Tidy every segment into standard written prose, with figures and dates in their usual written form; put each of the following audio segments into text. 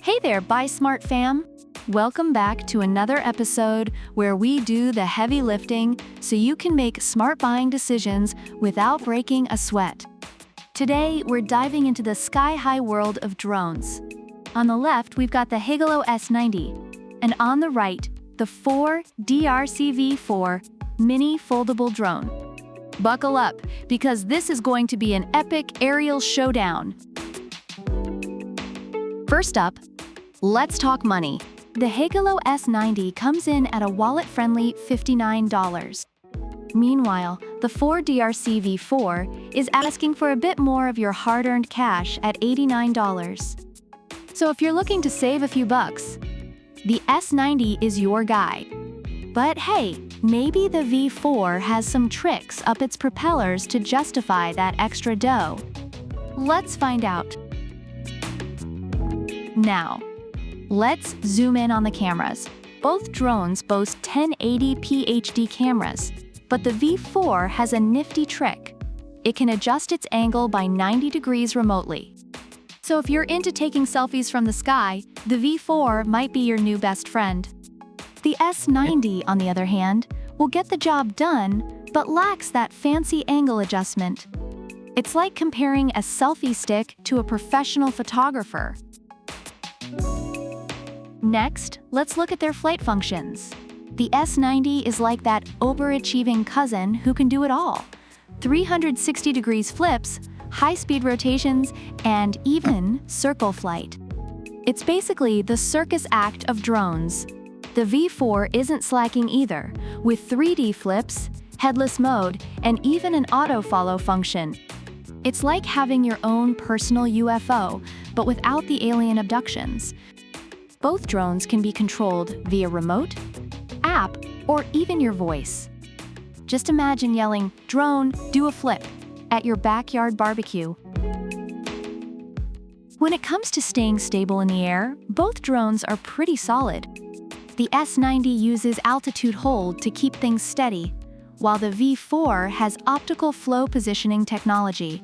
Hey there, Buy Smart fam! Welcome back to another episode where we do the heavy lifting so you can make smart buying decisions without breaking a sweat. Today, we're diving into the sky-high world of drones. On the left, we've got the Heygelo S90, and on the right, the 4DRCV4 mini foldable drone. Buckle up, because this is going to be an epic aerial showdown. First up, let's talk money. The Heygelo S90 comes in at a wallet-friendly $59. Meanwhile, the 4DRCV4 is asking for a bit more of your hard-earned cash at $89. So if you're looking to save a few bucks, the S90 is your guy. But hey, maybe the V4 has some tricks up its propellers to justify that extra dough. Let's find out. Now, let's zoom in on the cameras. Both drones boast 1080p HD cameras, but the V4 has a nifty trick. It can adjust its angle by 90 degrees remotely. So if you're into taking selfies from the sky, the V4 might be your new best friend. The S90, on the other hand, will get the job done, but lacks that fancy angle adjustment. It's like comparing a selfie stick to a professional photographer. Next, let's look at their flight functions. The S90 is like that overachieving cousin who can do it all. 360 degrees flips, high-speed rotations, and even circle flight. It's basically the circus act of drones. The V4 isn't slacking either, with 3D flips, headless mode, and even an auto-follow function. It's like having your own personal UFO, but without the alien abductions. Both drones can be controlled via remote, app, or even your voice. Just imagine yelling, "Drone, do a flip," at your backyard barbecue. When it comes to staying stable in the air, both drones are pretty solid. The S90 uses altitude hold to keep things steady, while the V4 has optical flow positioning technology.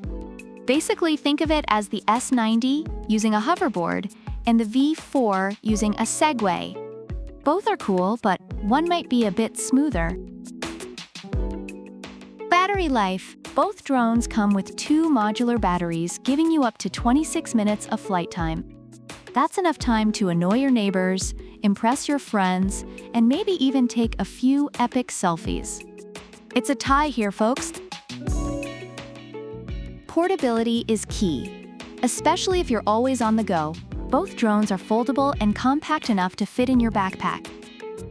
Basically, think of it as the S90 using a hoverboard and the V4 using a Segway. Both are cool, but one might be a bit smoother. Battery life. Both drones come with 2 modular batteries, giving you up to 26 minutes of flight time. That's enough time to annoy your neighbors, impress your friends, and maybe even take a few epic selfies. It's a tie here, folks. Portability is key, especially if you're always on the go. Both drones are foldable and compact enough to fit in your backpack.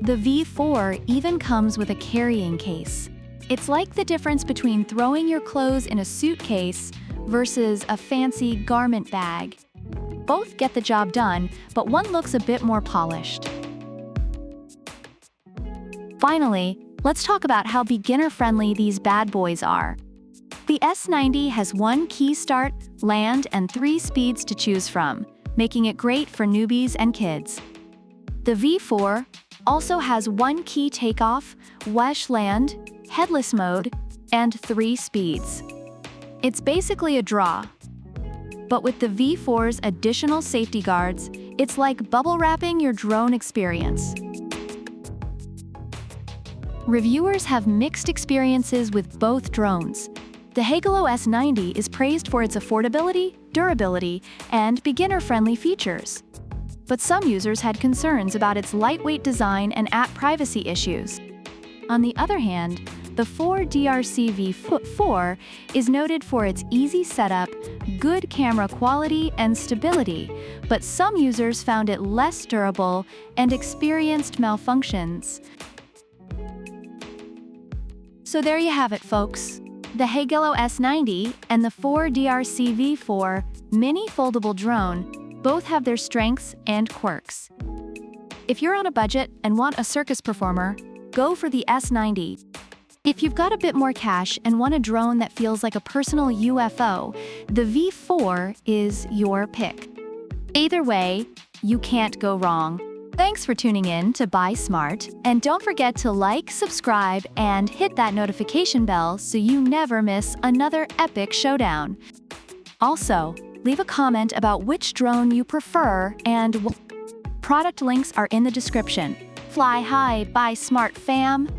The V4 even comes with a carrying case. It's like the difference between throwing your clothes in a suitcase versus a fancy garment bag. Both get the job done, but one looks a bit more polished. Finally, let's talk about how beginner-friendly these bad boys are. The S90 has 1 key start, land, and 3 speeds to choose from, making it great for newbies and kids. The V4 also has 1 key takeoff, WESH land, headless mode, and 3 speeds. It's basically a draw. But with the V4's additional safety guards, it's like bubble wrapping your drone experience. Reviewers have mixed experiences with both drones. The Heygelo S90 is praised for its affordability, durability, and beginner-friendly features. But some users had concerns about its lightweight design and app privacy issues. On the other hand, the 4DRCV4 is noted for its easy setup, good camera quality, and stability, but some users found it less durable and experienced malfunctions. So there you have it, folks. The Heygelo S90 and the 4DRCV4 mini foldable drone both have their strengths and quirks. If you're on a budget and want a circus performer, go for the S90. If you've got a bit more cash and want a drone that feels like a personal UFO, the V4 is your pick. Either way, you can't go wrong. Thanks for tuning in to Buy Smart, and don't forget to like, subscribe, and hit that notification bell so you never miss another epic showdown. Also, Leave a comment about which drone you prefer and product links are in the description. Fly high, buy smart fam!